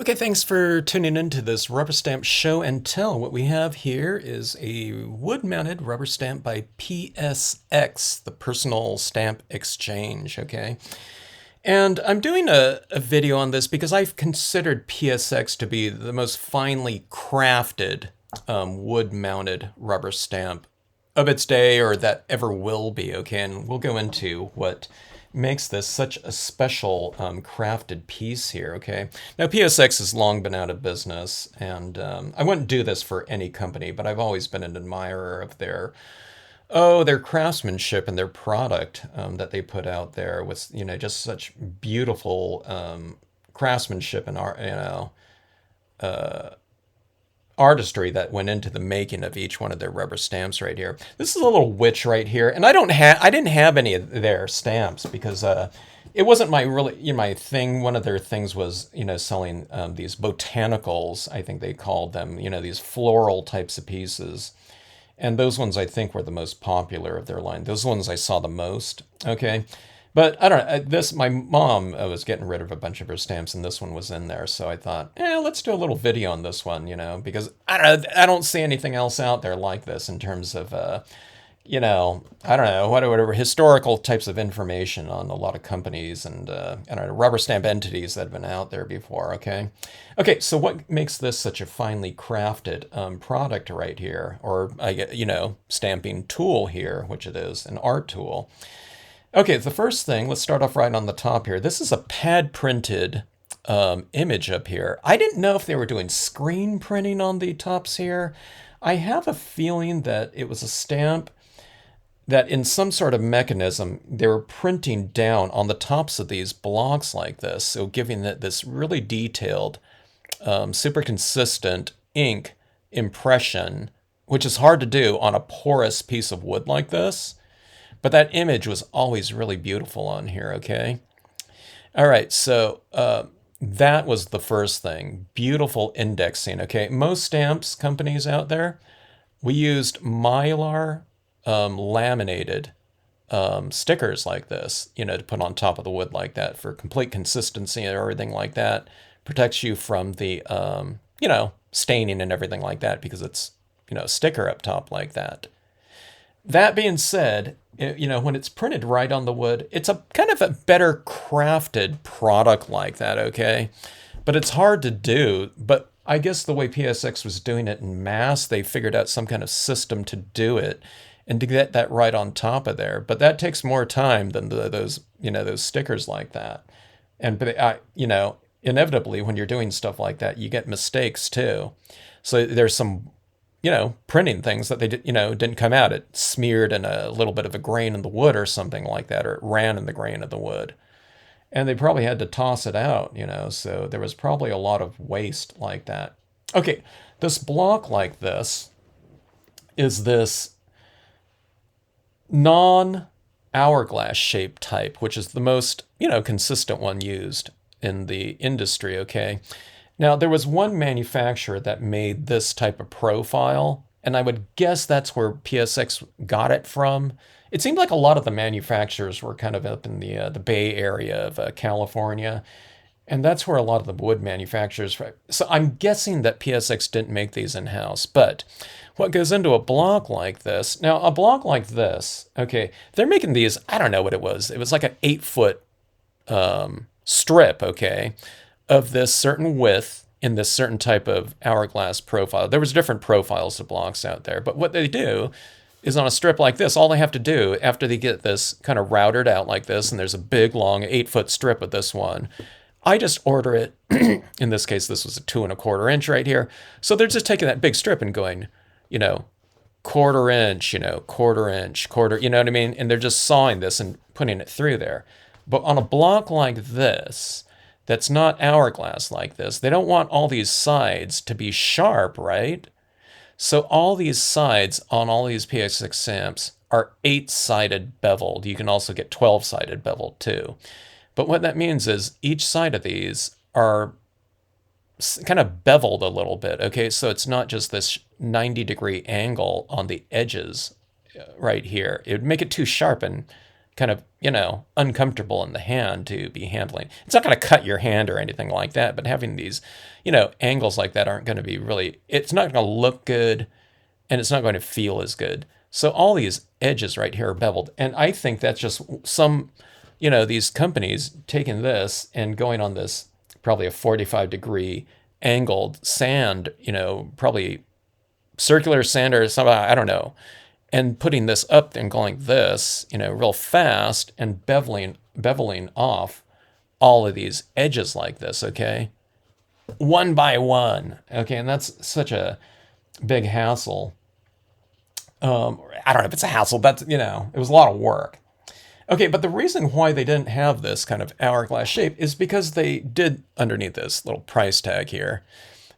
Okay, thanks for tuning into this rubber stamp show and tell. What we have here is a wood-mounted rubber stamp by PSX, the Personal Stamp Exchange, okay? And I'm doing a video on this because I've considered PSX to be the most finely crafted wood-mounted rubber stamp of its day or that ever will be, okay? And we'll go into what makes this such a special crafted piece here, okay? Now, PSX has long been out of business, and I wouldn't do this for any company, but I've always been an admirer of their craftsmanship and their product that they put out there with, just such beautiful craftsmanship and art, artistry that went into the making of each one of their rubber stamps right here. This is a little witch right here, and I didn't have any of their stamps because it wasn't my thing. One of their things was selling these botanicals, I think they called them, these floral types of pieces. And those ones I think were the most popular of their line. Those ones I saw the most. Okay. But I don't know. My mom was getting rid of a bunch of her stamps, and this one was in there. So I thought, let's do a little video on this one, because I don't see anything else out there like this in terms of, I don't know, whatever historical types of information on a lot of companies and, I don't know, rubber stamp entities that have been out there before. Okay. Okay. So what makes this such a finely crafted product right here, or stamping tool here, which it is, an art tool? Okay, the first thing, let's start off right on the top here. This is a pad printed image up here. I didn't know if they were doing screen printing on the tops here. I have a feeling that it was a stamp that in some sort of mechanism, they were printing down on the tops of these blocks like this. So giving it this really detailed, super consistent ink impression, which is hard to do on a porous piece of wood like this. But that image was always really beautiful on here, okay? All right, so that was the first thing. Beautiful indexing, okay? Most stamps companies out there, we used Mylar laminated stickers like this, to put on top of the wood like that for complete consistency and everything like that. Protects you from the, staining and everything like that because it's, sticker up top like that. That being said, when it's printed right on the wood, it's a kind of a better crafted product like that, okay? But it's hard to do. But I guess the way PSX was doing it in mass, they figured out some kind of system to do it and to get that right on top of there. But that takes more time than those stickers like that. And inevitably when you're doing stuff like that, you get mistakes too. So there's some printing things that they didn't come out. It smeared in a little bit of a grain in the wood or something like that, or it ran in the grain of the wood. And they probably had to toss it out, so there was probably a lot of waste like that. Okay, this block like this is this non-hourglass shaped type, which is the most, consistent one used in the industry, okay? Now, there was one manufacturer that made this type of profile, and I would guess that's where PSX got it from. It seemed like a lot of the manufacturers were kind of up in the Bay Area of California, and that's where a lot of the wood manufacturers. So I'm guessing that PSX didn't make these in-house, but what goes into a block like this? Now, a block like this, okay, they're making these. I don't know what it was. It was like an 8-foot strip, okay, of this certain width in this certain type of hourglass profile. There was different profiles of blocks out there, but what they do is on a strip like this, all they have to do after they get this kind of routed out like this, and there's a big long 8-foot strip of this one, I just order it. In this case, this was a 2¼ inch right here. So they're just taking that big strip and going, quarter inch, quarter inch, quarter, you know what I mean? And they're just sawing this and putting it through there. But on a block like this, that's not hourglass like this, they don't want all these sides to be sharp, right? So all these sides on all these PSX stamps are 8-sided beveled. You can also get 12-sided beveled too. But what that means is each side of these are kind of beveled a little bit, okay? So it's not just this 90-degree angle on the edges right here. It would make it too sharp and kind of, uncomfortable in the hand to be handling. It's not going to cut your hand or anything like that, but having these, angles like that aren't going to be really, it's not going to look good and it's not going to feel as good. So all these edges right here are beveled. And I think that's just some, these companies taking this and going on this probably a 45-degree angled sand, probably circular sand or something, I don't know, and putting this up and going this, real fast and beveling off all of these edges like this, okay? One by one, okay? And that's such a big hassle. I don't know if it's a hassle, but, it was a lot of work. Okay, but the reason why they didn't have this kind of hourglass shape is because they did, underneath this little price tag here,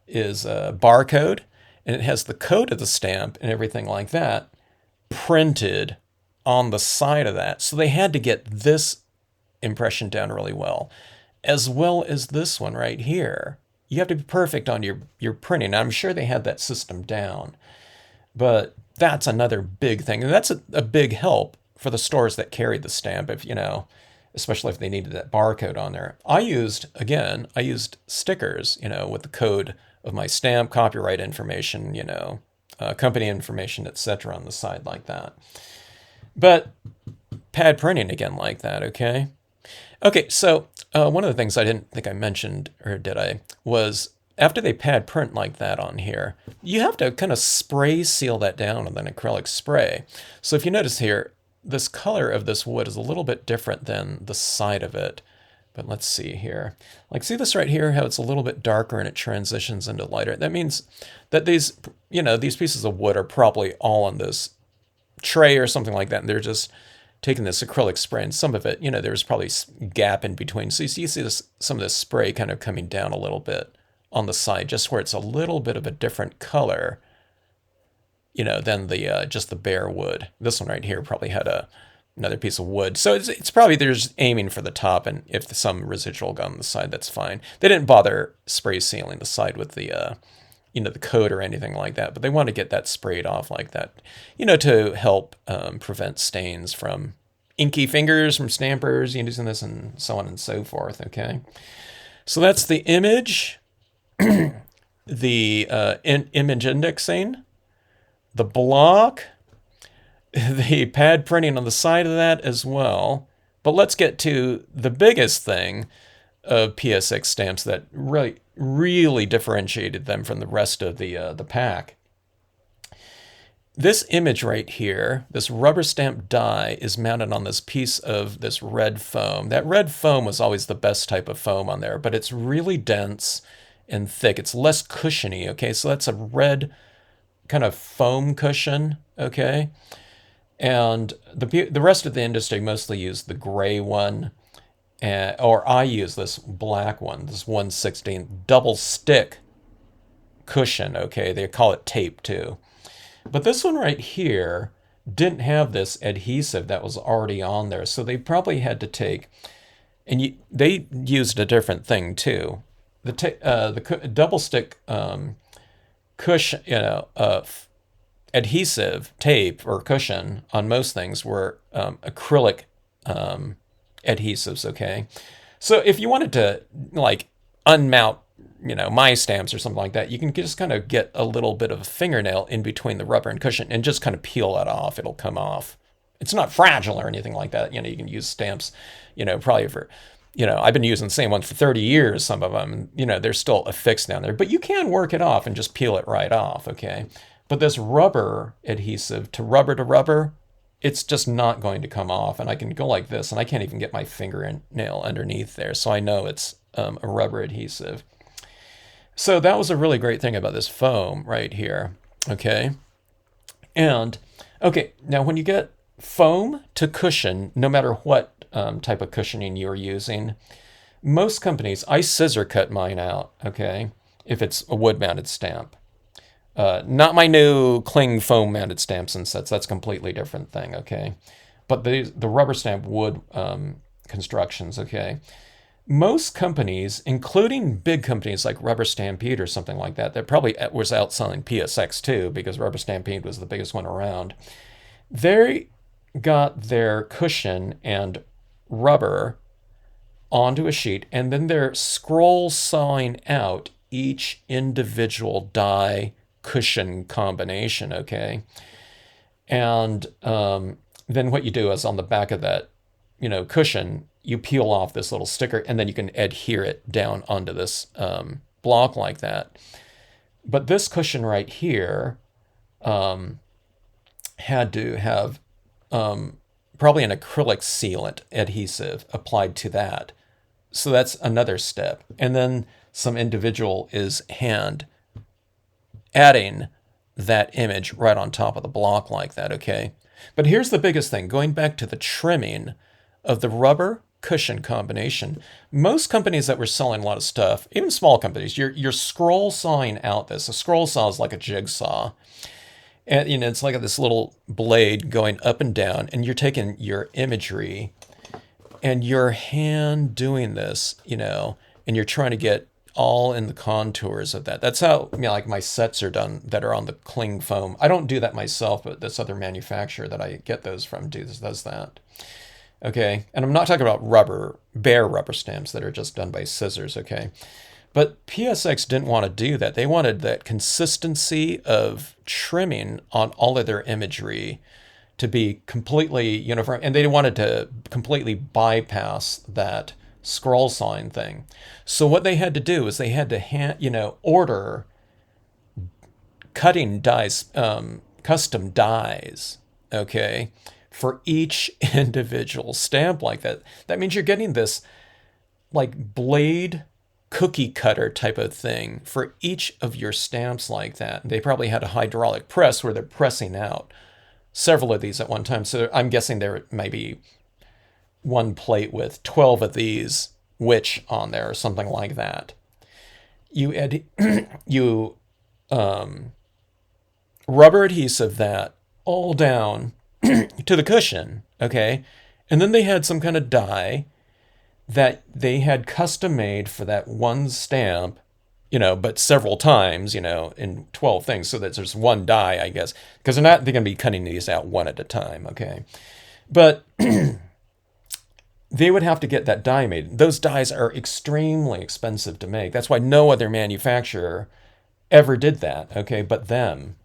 is a barcode, and it has the code of the stamp and everything like that printed on the side of that. So they had to get this impression down really well as this one right here. You have to be perfect on your printing. I'm sure they had that system down, but that's another big thing. And that's a big help for the stores that carried the stamp, if especially if they needed that barcode on there. I used stickers, with the code of my stamp, copyright information, company information, etc. on the side like that. But pad printing again like that, okay? Okay, so one of the things I didn't think I mentioned, or did I, was after they pad print like that on here, you have to kind of spray seal that down with an acrylic spray. So if you notice here, this color of this wood is a little bit different than the side of it. But let's see here. Like, see this right here, how it's a little bit darker and it transitions into lighter. That means that these pieces of wood are probably all on this tray or something like that. And they're just taking this acrylic spray, and some of it, there's probably a gap in between. So you see some of this spray kind of coming down a little bit on the side, just where it's a little bit of a different color, than the just the bare wood. This one right here probably had another piece of wood. So it's probably they're just aiming for the top, and if some residual got on the side, that's fine. They didn't bother spray sealing the side with the the coat or anything like that, but they want to get that sprayed off like that, to help prevent stains from inky fingers from stampers using this, and so on and so forth, okay? So that's the image, the image indexing, the block, the pad printing on the side of that as well. But let's get to the biggest thing of PSX stamps that really differentiated them from the rest of the pack. This image right here, this rubber stamp die, is mounted on this piece of this red foam. That red foam was always the best type of foam on there, but it's really dense and thick. It's less cushiony, okay? So that's a red kind of foam cushion, okay? And the rest of the industry mostly used the gray one, or I use this black one, this 1/16 double stick cushion, okay? They call it tape too. But this one right here didn't have this adhesive that was already on there, so they probably had to take, and they used a different thing too. The double stick cushion, adhesive tape or cushion on most things were acrylic adhesives, okay? So if you wanted to like unmount, my stamps or something like that, you can just kind of get a little bit of a fingernail in between the rubber and cushion and just kind of peel that off. It'll come off. It's not fragile or anything like that. You can use stamps, probably for, I've been using the same ones for 30 years, some of them, they're still affixed down there, but you can work it off and just peel it right off, okay? But this rubber adhesive to rubber, it's just not going to come off. And I can go like this, and I can't even get my fingernail underneath there. So I know it's a rubber adhesive. So that was a really great thing about this foam right here, okay? And, okay, now when you get foam to cushion, no matter what type of cushioning you're using, most companies, I scissor cut mine out, okay, if it's a wood-mounted stamp. Not my new cling foam mounted stamps and sets. That's a completely different thing, okay? But the rubber stamp wood constructions, okay? Most companies, including big companies like Rubber Stampede or something like that, that probably was outselling PSX too, because Rubber Stampede was the biggest one around. They got their cushion and rubber onto a sheet, and then they're scroll sawing out each individual die cushion combination, okay? And then what you do is on the back of that, cushion, you peel off this little sticker, and then you can adhere it down onto this block like that. But this cushion right here had to have probably an acrylic sealant adhesive applied to that. So that's another step. And then some individual is hand adding that image right on top of the block like that, okay? But here's the biggest thing, going back to the trimming of the rubber cushion combination. Most companies that were selling a lot of stuff, even small companies, you're scroll sawing out this. A scroll saw is like a jigsaw. And it's like this little blade going up and down, and you're taking your imagery and your hand doing this, and you're trying to get all in the contours of that. That's how like my sets are done that are on the cling foam. I don't do that myself, but this other manufacturer that I get those from does that. Okay, and I'm not talking about bare rubber stamps that are just done by scissors, okay? But PSX didn't want to do that. They wanted that consistency of trimming on all of their imagery to be completely uniform, and they wanted to completely bypass that scroll sawing thing. So what they had to do is they had to order cutting dies, custom dies, okay, for each individual stamp like that. That means you're getting this like blade cookie cutter type of thing for each of your stamps like that. They probably had a hydraulic press where they're pressing out several of these at one time. So I'm guessing there may be one plate with 12 of these witch on there or something like that. You rubber adhesive that all down to the cushion, okay? And then they had some kind of die that they had custom made for that one stamp, but several times, in 12 things, so that there's one die, I guess, because they're going to be cutting these out one at a time, okay? But they would have to get that die made. Those dies are extremely expensive to make. That's why no other manufacturer ever did that, okay, but them.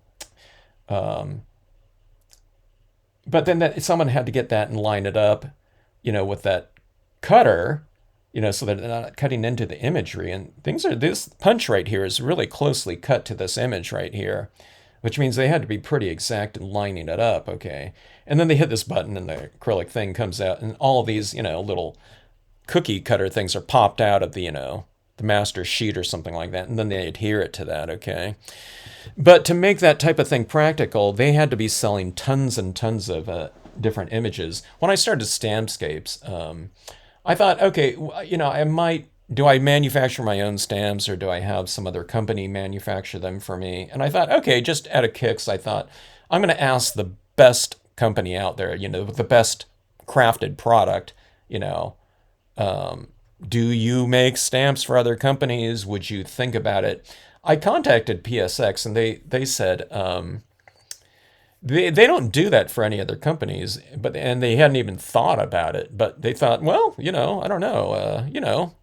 But then someone had to get that and line it up, with that cutter, so that they're not cutting into the imagery. And this punch right here is really closely cut to this image right here, which means they had to be pretty exact in lining it up, okay? And then they hit this button and the acrylic thing comes out, and all of these, little cookie cutter things are popped out of the, the master sheet or something like that, and then they adhere it to that, okay? But to make that type of thing practical, they had to be selling tons and tons of different images. When I started Stampscapes, I thought, okay, do I manufacture my own stamps, or do I have some other company manufacture them for me? And I thought, okay, just out of kicks, I thought, I'm going to ask the best company out there, with the best crafted product, do you make stamps for other companies? Would you think about it? I contacted PSX, and they said they don't do that for any other companies, and they hadn't even thought about it. But they thought, well, I don't know,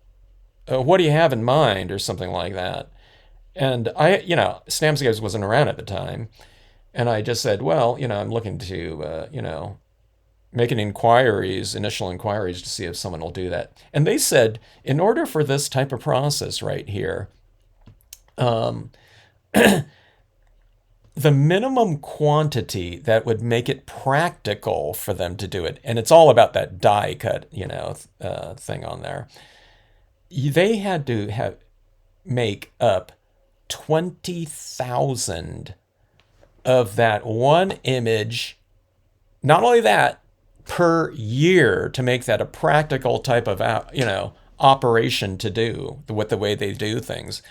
what do you have in mind, or something like that. And Stampscapes wasn't around at the time, and I just said, well, I'm looking to making initial inquiries to see if someone will do that. And they said, in order for this type of process right here, the minimum quantity that would make it practical for them to do it, and it's all about that die cut, thing on there. They had to make up 20,000 of that one image. Not only that, per year, to make that a practical type of operation to do with the way they do things.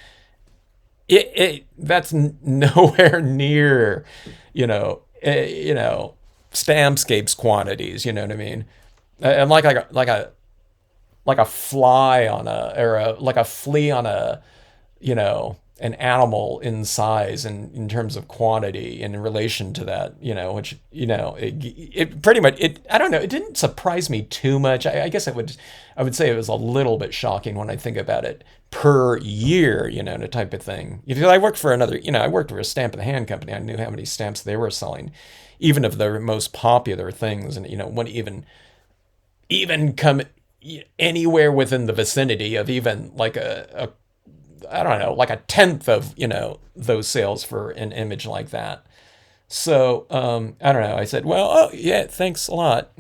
That's nowhere near, Stampscapes quantities. You know what I mean? And like a fly on like a flea on a an animal in size and in terms of quantity in relation to that, which, it pretty much, I don't know, it didn't surprise me too much. I guess I would say it was a little bit shocking when I think about it per year, the type of thing. Because I worked for I worked for a stamp in the hand company. I knew how many stamps they were selling, even of the most popular things. And, wouldn't even come anywhere within the vicinity of even like a I don't know, like a tenth of, those sales for an image like that. So, I don't know. I said, well, oh, yeah, thanks a lot.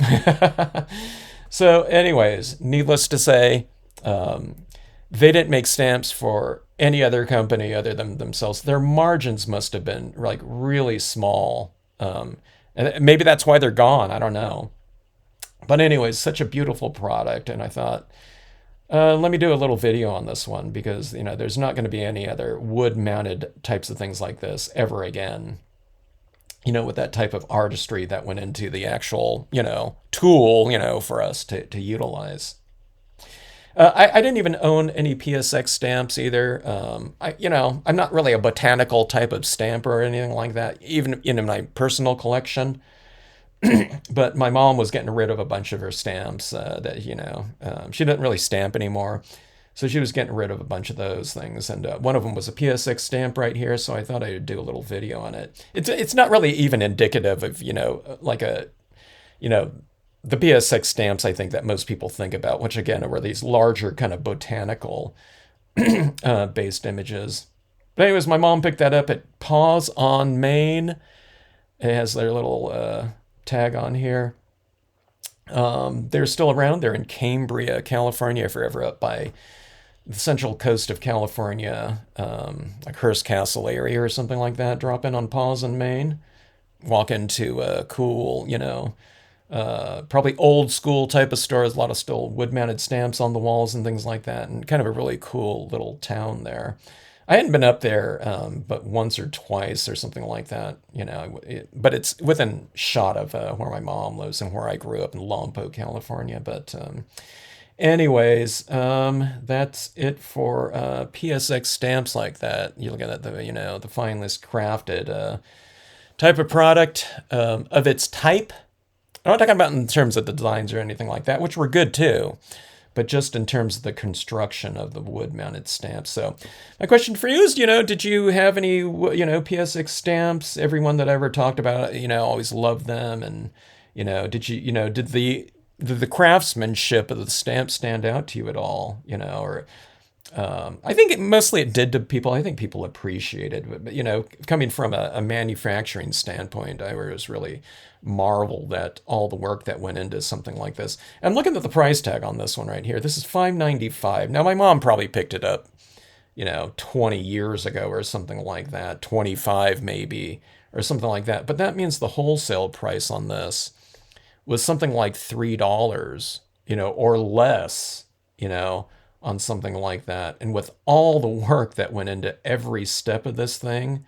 So, anyways, needless to say, they didn't make stamps for any other company other than themselves. Their margins must have been like really small. And maybe that's why they're gone. I don't know. But, anyways, such a beautiful product. And I thought, let me do a little video on this one because, there's not going to be any other wood-mounted types of things like this ever again. With that type of artistry that went into the actual, tool, for us to utilize. I didn't even own any PSX stamps either. I'm not really a botanical type of stamper or anything like that, even in my personal collection. But my mom was getting rid of a bunch of her stamps that, she didn't really stamp anymore. So she was getting rid of a bunch of those things. And one of them was a PSX stamp right here. So I thought I'd do a little video on it. It's not really even indicative of, like you know, the PSX stamps I think that most people think about, which again are these larger kind of botanical based images. But anyways, my mom picked that up at Paws on Main. It has their little tag on here. They're still around. They're in Cambria, California, if you're ever up by the central coast of California, like Hearst Castle area or something like that. Drop in on Paws in Maine. Walk into a cool, probably old school type of store. There's a lot of still wood mounted stamps on the walls and things like that, and kind of a really cool little town there. I hadn't been up there, but once or twice or something like that, but it's within shot of where my mom lives and where I grew up in Lompoc, California. But anyways, that's it for PSX stamps like that. You're looking at the finest crafted type of product of its type. I'm not talking about in terms of the designs or anything like that, which were good too, but just in terms of the construction of the wood-mounted stamps. So my question for you is, did you have any, PSX stamps? Everyone that I ever talked about, always loved them. And, did the craftsmanship of the stamp stand out to you at all? Or I think mostly it did to people. I think people appreciated it. But, coming from a manufacturing standpoint, I was really marveled at all the work that went into something like this. I'm looking at the price tag on this one right here. This is $5.95. Now, my mom probably picked it up, 20 years ago or something like that, 25 maybe, or something like that. But that means the wholesale price on this was something like $3, or less, on something like that. And with all the work that went into every step of this thing,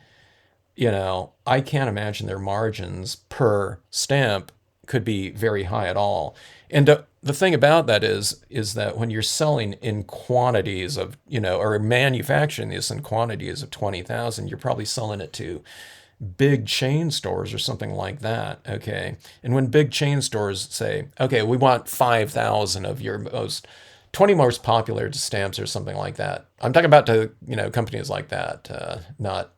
I can't imagine their margins per stamp could be very high at all. And the thing about that is that when you're selling in quantities of, or manufacturing this in quantities of 20,000, you're probably selling it to big chain stores or something like that. Okay. And when big chain stores say, okay, we want 5,000 of your 20 most popular stamps or something like that. I'm talking about to, companies like that, not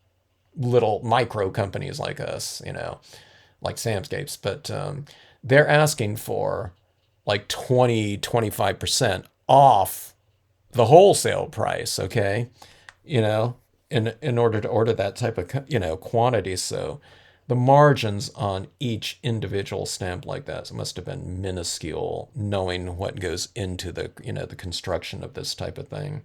little micro companies like us, like Samscapes, but they're asking for like 25% off the wholesale price, okay? In order to order that type of, quantity. So the margins on each individual stamp like that must have been minuscule, knowing what goes into the, the construction of this type of thing.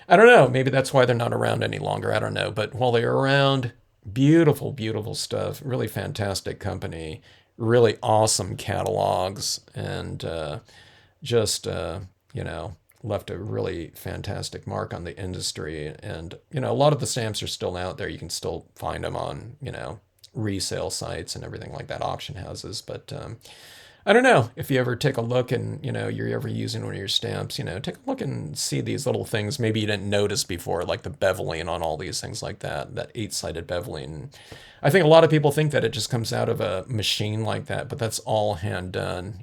I don't know. Maybe that's why they're not around any longer. I don't know. But while they're around, beautiful, beautiful stuff. Really fantastic company. Really awesome catalogs. And just, left a really fantastic mark on the industry. And, a lot of the stamps are still out there. You can still find them on, resale sites and everything like that, auction houses. But I don't know if you ever take a look and, you're ever using one of your stamps, take a look and see these little things maybe you didn't notice before, like the beveling on all these things like that 8-sided beveling. I think a lot of people think that it just comes out of a machine like that, but that's all hand done,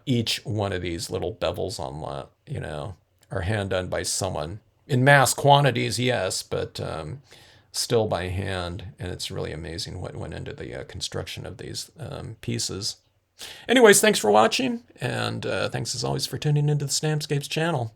each one of these little bevels on that, are hand done by someone in mass quantities, yes, but still by hand. And it's really amazing what went into the construction of these pieces. Anyways, thanks for watching, and thanks as always for tuning into the Stampscapes channel.